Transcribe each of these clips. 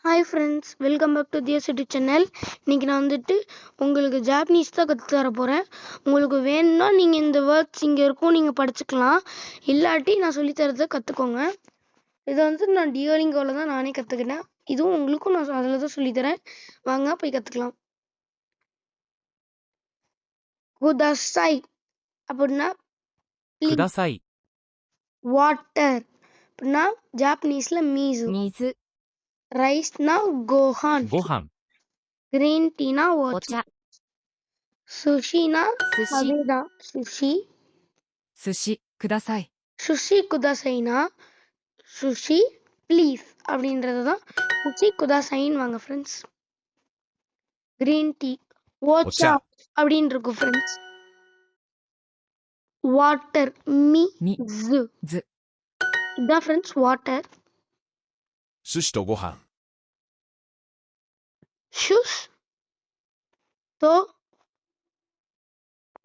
Hi friends, welcome back to their city channel. இன்றைக்கி நான் வந்துட்டு உங்களுக்கு ஜாப்பனீஸ் தான் கற்று தர போகிறேன். உங்களுக்கு வேணும்னா நீங்கள் இந்த வேர்ட்ஸ் இங்கே இருக்கும், நீங்கள் படிச்சுக்கலாம். இல்லாட்டி நான் சொல்லித்தரதை கற்றுக்கோங்க. இதை வந்து நான் டியோலிங்கோவில் தான் நானே கற்றுக்கிட்டேன். இதுவும் உங்களுக்கும் நான் அதில் தான் சொல்லித்தரேன். வாங்க போய் கற்றுக்கலாம். குதாசாய் அப்படின்னா குதாசாய். வாட்டர் அப்படின்னா ஜாப்பனீஸில் மீசு. 水、 ரைஸ்னா கோஹான். ご飯、 கிரீன் டீனா お ஓச்சா. 茶、 சுஷினா 寿司、 அதேதான் சுஷி. 寿司ください。 சுஷி குதாசைனா சுஷி ப்ளீஸ் அப்படின்றது தான் சுஷி குதாசைன்னு வாங்க ஃப்ரெண்ட்ஸ். கிரீன் டீ ஓச்சா அப்படின்னு இருக்கும் ஃப்ரெண்ட்ஸ். வாட்டர் மீ み、 ஜு ず、 இதான் ஃப்ரெண்ட்ஸ் வாட்டர். 寿司とご飯 ஷுஷ் தோ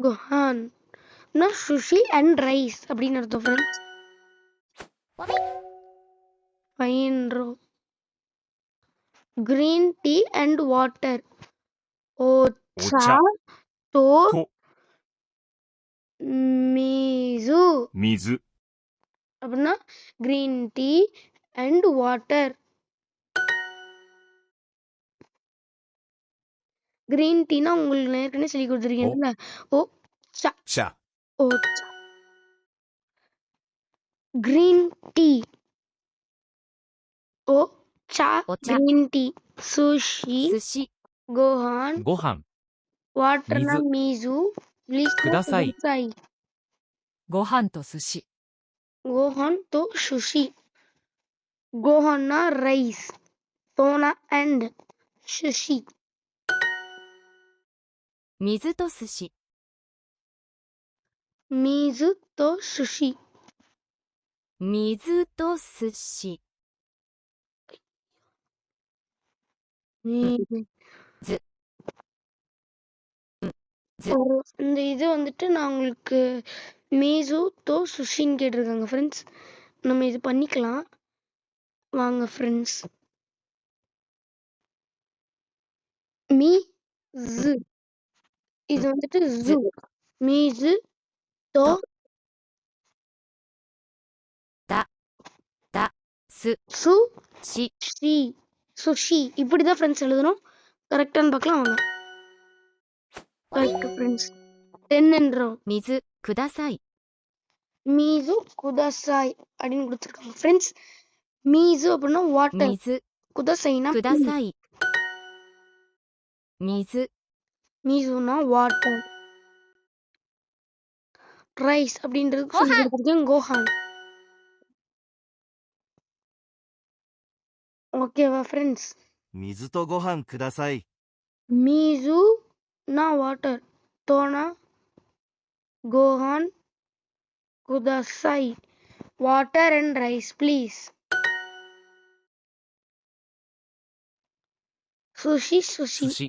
குஹான் சுஷி அண்ட் ரைஸ் அப்படின்னு அர்த்தம் ஃப்ரெண்ட்ஸ். ஃபைன் ரோ கிரீன் டீ அண்ட் வாட்டர் ஓச்சா தோ と மீசு 水 அப்படின்னா green tea and water. Green டீனா உங்களுக்கு நான் ஏற்கனவே சொல்லி கொடுத்துருக்கீங்கல்ல. ஓ சா 茶 ஓ கிரீன் டீ ஓ சா お茶、 கிரீன் டீ. சுஷி 寿司、 கோஹான். ご飯、 வாட்டர்னா மீசு. ப்ளீஸ் ください。 குதாசாய். ご飯と寿司、 கோஹான் தோ சுஷி. கோஹான்னா ரைஸ், தோனா அண்ட் சுஷி. 水と寿司、 மீசு தோ சுஷி. 水と寿司、 ず、 இந்த இது வந்துட்டு நான் உங்களுக்கு மீசு தோ சுஷின்னு கேட்டிருக்காங்க ஃப்ரெண்ட்ஸ். நம்ம இது பண்ணிக்கலாம் வாங்க ஃப்ரெண்ட்ஸ். மீ ஜு இது வந்துட்டு ஜு. மீசு தோ だ、だ、す、 சு し、 ஷி சுஷி. இப்படிதான் ஃப்ரெண்ட்ஸ் எழுதணும். கரெக்டான்னு பார்க்கலாம் வாங்க. Correct friends. 10 என்றோம்.水ください。 மீசு குதாசாய் அப்படின்னு கொடுத்துருக்காங்க ஃப்ரெண்ட்ஸ். மீசு அப்படின்னா வாட்டர், 水 குதாசைனா ください。水、 மீசுனா வாட்டர். ரைஸ் அப்படின்றது சொல்லி கொடுத்துருக்கேன் கோஹான். ஓகேவா ஃப்ரெண்ட்ஸ். 水とご飯ください。 மீசுனா வாட்டர், தோனா கோஹான், குதாசாய் வாட்டர் அண்ட் ரைஸ் ப்ளீஸ். சுஷி சுஷி 寿司、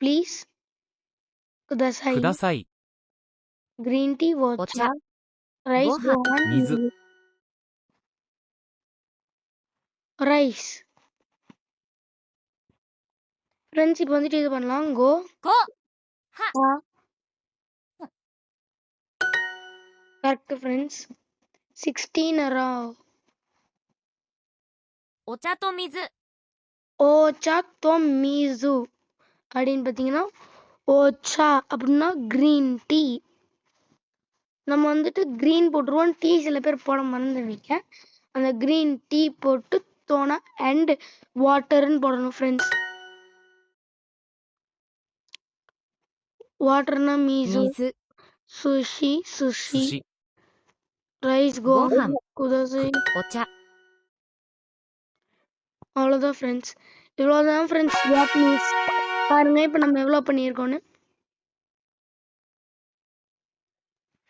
ப்ளீஸ். குதாசாய் ください。 கிரீன் டீ お ஓச்சா. 茶、 ரைஸ் கோஹான், கோஹான் 水、 ரைஸ். ஃப்ரெண்ட்ஸ் இப்போ வந்துட்டு இது பண்ணலாம். கோ ご、 கரெக்ட் ஃப்ரெண்ட்ஸ். 16 அரா. お茶と水、 ஓச்சா தோ மீசு அப்படின்னு பார்த்தீங்கன்னா ஓச்சா அப்படின்னா கிரீன் டீ. நம்ம வந்துட்டு க்ரீன் போட்டுருவோம், டீ சில பேர் போட மறந்துடுவீங்க. அந்த க்ரீன் டீ போட்டு தோனா அண்ட் வாட்டர்னு போடணும் ஃப்ரெண்ட்ஸ். வாட்டர்னா மீசு, 水、 சுஷி சுஷி, 寿司、 ரைஸ் ご கோஹான், 飯、 குதாசை. お茶、 அவ்வளோதான் ஃப்ரெண்ட்ஸ். இவ்வளோதான் ஃப்ரெண்ட்ஸ் ஜாப்பனீஸ். பாருங்க இப்போ நம்ம எவ்வளோ பண்ணியிருக்கோன்னு.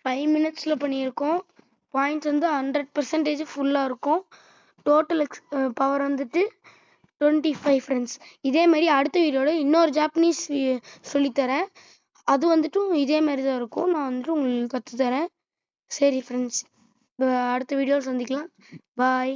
5 மினிட்ஸில் பண்ணியிருக்கோம். பாயிண்ட்ஸ் வந்து 100% ஃபுல்லாக இருக்கும். டோட்டல் பவர் வந்துட்டு 25 ஃப்ரெண்ட்ஸ். இதே மாதிரி அடுத்த வீடியோவில் இன்னொரு ஜாப்பனீஸ் சொல்லித்தரேன். அது வந்துட்டும் இதே மாதிரி தான் இருக்கும். நான் வந்துட்டு உங்களுக்கு கற்றுத்தரேன். சரி ஃப்ரெண்ட்ஸ், அடுத்த வீடியோவில் சந்திக்கலாம். பாய்.